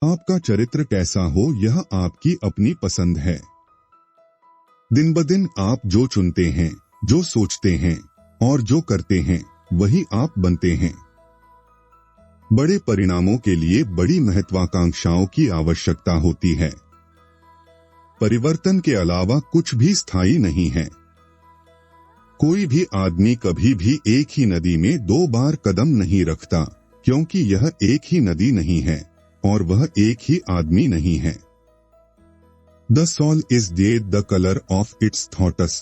आपका चरित्र कैसा हो यह आपकी अपनी पसंद है। दिन ब दिन आप जो चुनते हैं, जो सोचते हैं और जो करते हैं वही आप बनते हैं। बड़े परिणामों के लिए बड़ी महत्वाकांक्षाओं की आवश्यकता होती है। परिवर्तन के अलावा कुछ भी स्थायी नहीं है। कोई भी आदमी कभी भी एक ही नदी में 2 बार कदम नहीं रखता, क्योंकि यह एक ही नदी नहीं है और वह एक ही आदमी नहीं है। The soul is the color of its thoughts।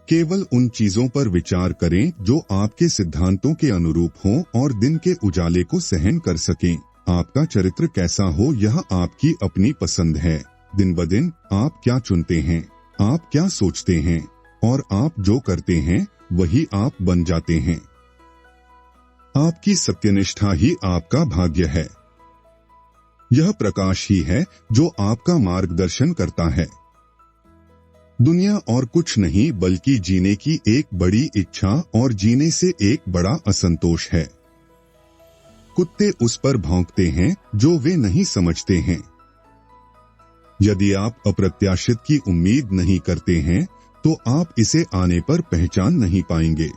केवल उन चीजों पर विचार करें जो आपके सिद्धांतों के अनुरूप हों और दिन के उजाले को सहन कर सकें। आपका चरित्र कैसा हो यह आपकी अपनी पसंद है। दिन ब दिन आप क्या चुनते हैं, आप क्या सोचते हैं और आप जो करते हैं वही आप बन जाते हैं। आपकी सत्यनिष्ठा ही आपका भाग्य है। यह प्रकाश ही है जो आपका मार्गदर्शन करता है। दुनिया और कुछ नहीं बल्कि जीने की एक बड़ी इच्छा और जीने से एक बड़ा असंतोष है। कुत्ते उस पर भौंकते हैं जो वे नहीं समझते हैं। यदि आप अप्रत्याशित की उम्मीद नहीं करते हैं तो आप इसे आने पर पहचान नहीं पाएंगे।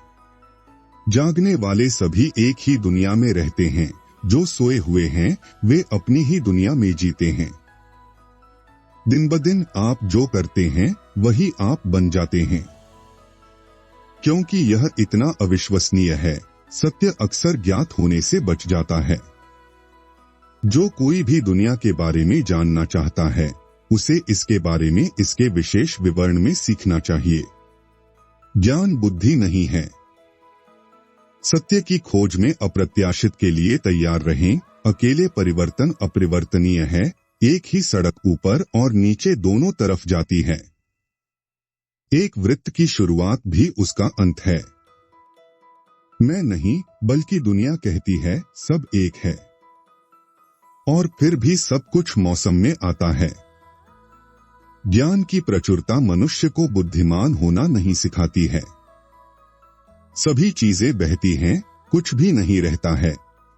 जागने वाले सभी एक ही दुनिया में रहते हैं, जो सोए हुए हैं वे अपनी ही दुनिया में जीते हैं। दिन ब दिन आप जो करते हैं वही आप बन जाते हैं। क्योंकि यह इतना अविश्वसनीय है, सत्य अक्सर ज्ञात होने से बच जाता है। जो कोई भी दुनिया के बारे में जानना चाहता है उसे इसके बारे में इसके विशेष विवरण में सीखना चाहिए। ज्ञान बुद्धि नहीं है। सत्य की खोज में अप्रत्याशित के लिए तैयार रहें। अकेले परिवर्तन अपरिवर्तनीय है। एक ही सड़क ऊपर और नीचे दोनों तरफ जाती है। एक वृत्त की शुरुआत भी उसका अंत है। मैं नहीं बल्कि दुनिया कहती है सब एक है, और फिर भी सब कुछ मौसम में आता है। ज्ञान की प्रचुरता मनुष्य को बुद्धिमान होना नहीं सिखाती है। सभी चीजें बहती हैं, कुछ भी नहीं रहता है।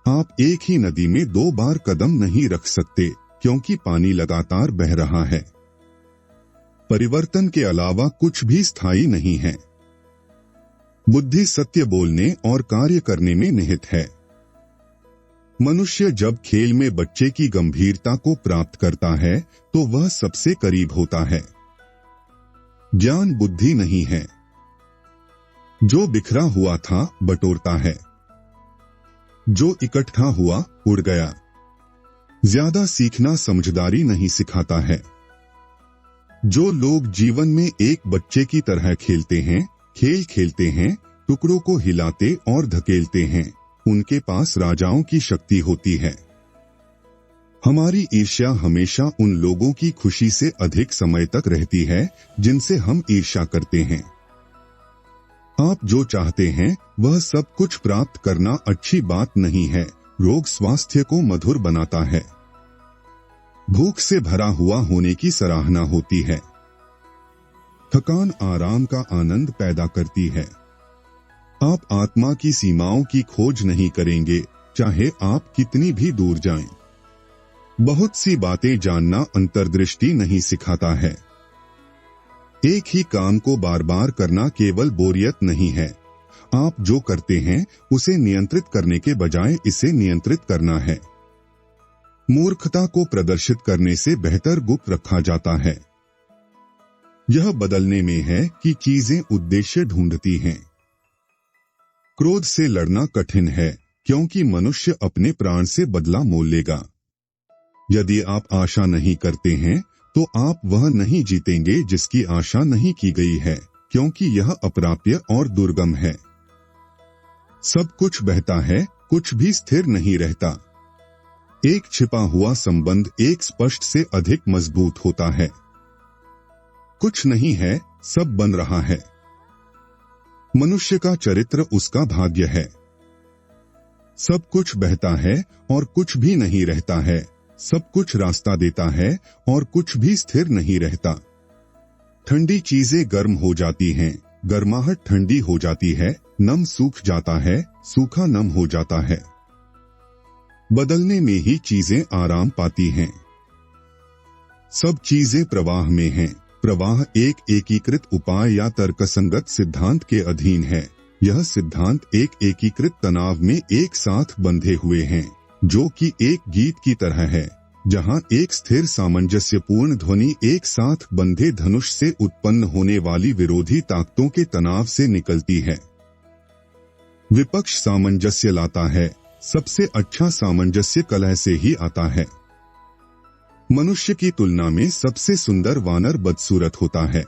आप एक ही नदी में 2 बार कदम नहीं रख सकते, क्योंकि पानी लगातार बह रहा है। परिवर्तन के अलावा कुछ भी स्थायी नहीं है। बुद्धि सत्य बोलने और कार्य करने में निहित है। मनुष्य जब खेल में बच्चे की गंभीरता को प्राप्त करता है तो वह सबसे करीब होता है। ज्ञान बुद्धि नहीं है। जो बिखरा हुआ था बटोरता है, जो इकट्ठा हुआ उड़ गया। ज्यादा सीखना समझदारी नहीं सिखाता है। जो लोग जीवन में एक बच्चे की तरह खेलते हैं, खेल खेलते हैं, टुकड़ों को हिलाते और धकेलते हैं, उनके पास राजाओं की शक्ति होती है। हमारी ईर्ष्या हमेशा उन लोगों की खुशी से अधिक समय तक रहती है जिनसे हम ईर्ष्या करते हैं। आप जो चाहते हैं वह सब कुछ प्राप्त करना अच्छी बात नहीं है। रोग स्वास्थ्य को मधुर बनाता है। भूख से भरा हुआ होने की सराहना होती है। थकान आराम का आनंद पैदा करती है। आप आत्मा की सीमाओं की खोज नहीं करेंगे, चाहे आप कितनी भी दूर जाएं। बहुत सी बातें जानना अंतर्दृष्टि नहीं सिखाता है। एक ही काम को बार बार करना केवल बोरियत नहीं है। आप जो करते हैं उसे नियंत्रित करने के बजाय इसे नियंत्रित करना है। मूर्खता को प्रदर्शित करने से बेहतर गुप्त रखा जाता है। यह बदलने में है कि चीजें उद्देश्य ढूंढती हैं। क्रोध से लड़ना कठिन है, क्योंकि मनुष्य अपने प्राण से बदला मोल लेगा। यदि आप आशा नहीं करते हैं तो आप वह नहीं जीतेंगे जिसकी आशा नहीं की गई है, क्योंकि यह अप्राप्य और दुर्गम है। सब कुछ बहता है, कुछ भी स्थिर नहीं रहता। एक छिपा हुआ संबंध एक स्पष्ट से अधिक मजबूत होता है। कुछ नहीं है, सब बन रहा है। मनुष्य का चरित्र उसका भाग्य है। सब कुछ बहता है और कुछ भी नहीं रहता है। सब कुछ रास्ता देता है और कुछ भी स्थिर नहीं रहता। ठंडी चीजें गर्म हो जाती हैं, गर्माहट ठंडी हो जाती है, नम सूख जाता है, सूखा नम हो जाता है। बदलने में ही चीजें आराम पाती हैं। सब चीजें प्रवाह में हैं। प्रवाह एक एकीकृत उपाय या तर्कसंगत सिद्धांत के अधीन है। यह सिद्धांत एक एकीकृत तनाव में एक साथ बंधे हुए हैं, जो कि एक गीत की तरह है, जहां एक स्थिर सामंजस्यपूर्ण ध्वनि एक साथ बंधे धनुष से उत्पन्न होने वाली विरोधी ताकतों के तनाव से निकलती है। विपक्ष सामंजस्य लाता है। सबसे अच्छा सामंजस्य कलह से ही आता है। मनुष्य की तुलना में सबसे सुंदर वानर बदसूरत होता है।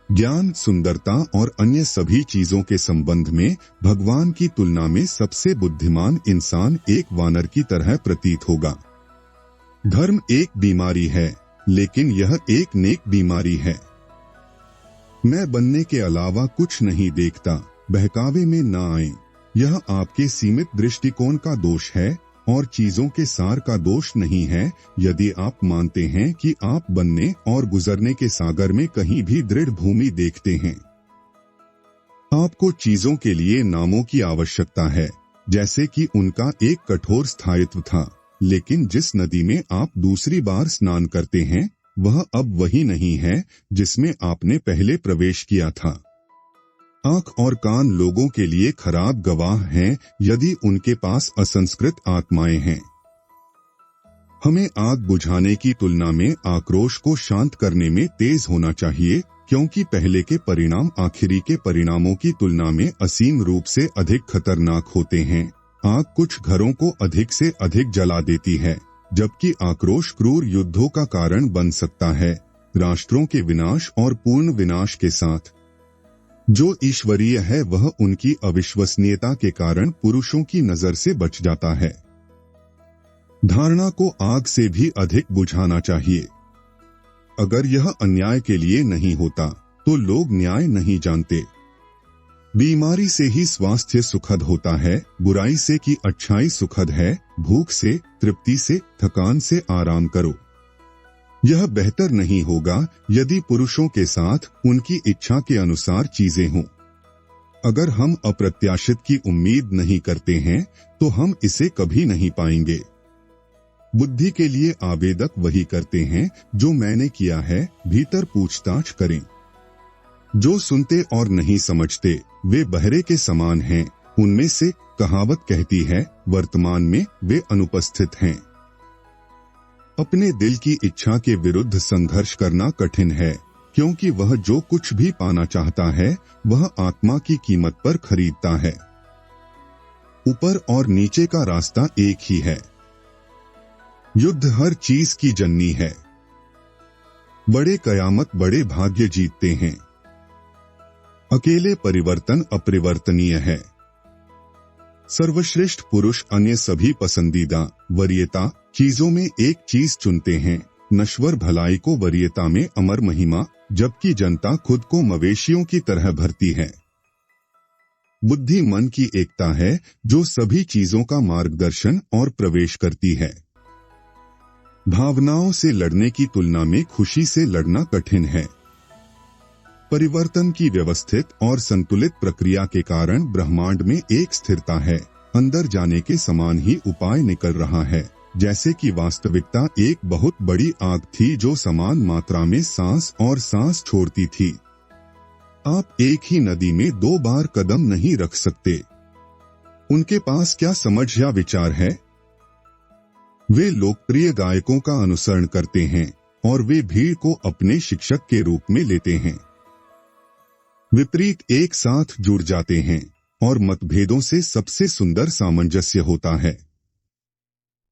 ज्ञान, सुंदरता और अन्य सभी चीजों के संबंध में भगवान की तुलना में सबसे बुद्धिमान इंसान एक वानर की तरह प्रतीत होगा। धर्म एक बीमारी है, लेकिन यह एक नेक बीमारी है। मैं बनने के अलावा कुछ नहीं देखता, बहकावे में ना आए। यह आपके सीमित दृष्टिकोण का दोष है और चीजों के सार का दोष नहीं है। यदि आप मानते हैं कि आप बनने और गुजरने के सागर में कहीं भी दृढ़ भूमि देखते हैं, आपको चीजों के लिए नामों की आवश्यकता है, जैसे कि उनका एक कठोर स्थायित्व था। लेकिन जिस नदी में आप दूसरी बार स्नान करते हैं, वह अब वही नहीं है जिसमें आपने पहले प्रवेश किया था। आंख और कान लोगों के लिए खराब गवाह हैं यदि उनके पास असंस्कृत आत्माएं हैं। हमें आग बुझाने की तुलना में आक्रोश को शांत करने में तेज होना चाहिए, क्योंकि पहले के परिणाम आखिरी के परिणामों की तुलना में असीम रूप से अधिक खतरनाक होते हैं। आग कुछ घरों को अधिक से अधिक जला देती है, जबकि आक्रोश क्रूर युद्धों का कारण बन सकता है, राष्ट्रों के विनाश और पूर्ण विनाश के साथ। जो ईश्वरीय है वह उनकी अविश्वसनीयता के कारण पुरुषों की नजर से बच जाता है। धारणा को आग से भी अधिक बुझाना चाहिए। अगर यह अन्याय के लिए नहीं होता तो लोग न्याय नहीं जानते। बीमारी से ही स्वास्थ्य सुखद होता है, बुराई से कि अच्छाई सुखद है। भूख से, तृप्ति से, थकान से आराम करो। यह बेहतर नहीं होगा यदि पुरुषों के साथ उनकी इच्छा के अनुसार चीजें हों। अगर हम अप्रत्याशित की उम्मीद नहीं करते हैं तो हम इसे कभी नहीं पाएंगे। बुद्धि के लिए आवेदक वही करते हैं जो मैंने किया है, भीतर पूछताछ करें। जो सुनते और नहीं समझते वे बहरे के समान हैं। उनमें से कहावत कहती है, वर्तमान में वे अनुपस्थित हैं। अपने दिल की इच्छा के विरुद्ध संघर्ष करना कठिन है, क्योंकि वह जो कुछ भी पाना चाहता है वह आत्मा की कीमत पर खरीदता है। ऊपर और नीचे का रास्ता एक ही है। युद्ध हर चीज की जननी है। बड़े कयामत बड़े भाग्य जीतते हैं। अकेले परिवर्तन अपरिवर्तनीय है। सर्वश्रेष्ठ पुरुष अन्य सभी पसंदीदा वरीयता चीजों में एक चीज चुनते हैं, नश्वर भलाई को वरीयता में अमर महिमा, जबकि जनता खुद को मवेशियों की तरह भरती है। बुद्धि मन की एकता है जो सभी चीजों का मार्गदर्शन और प्रवेश करती है। भावनाओं से लड़ने की तुलना में खुशी से लड़ना कठिन है। परिवर्तन की व्यवस्थित और संतुलित प्रक्रिया के कारण ब्रह्मांड में एक स्थिरता है। अंदर जाने के समान ही उपाय निकल रहा है, जैसे कि वास्तविकता एक बहुत बड़ी आग थी जो समान मात्रा में सांस और सांस छोड़ती थी। आप एक ही नदी में 2 बार कदम नहीं रख सकते। उनके पास क्या समझ या विचार है? वे लोकप्रिय गायकों का अनुसरण करते हैं और वे भीड़ को अपने शिक्षक के रूप में लेते हैं। विपरीत एक साथ जुड़ जाते हैं और मतभेदों से सबसे सुंदर सामंजस्य होता है।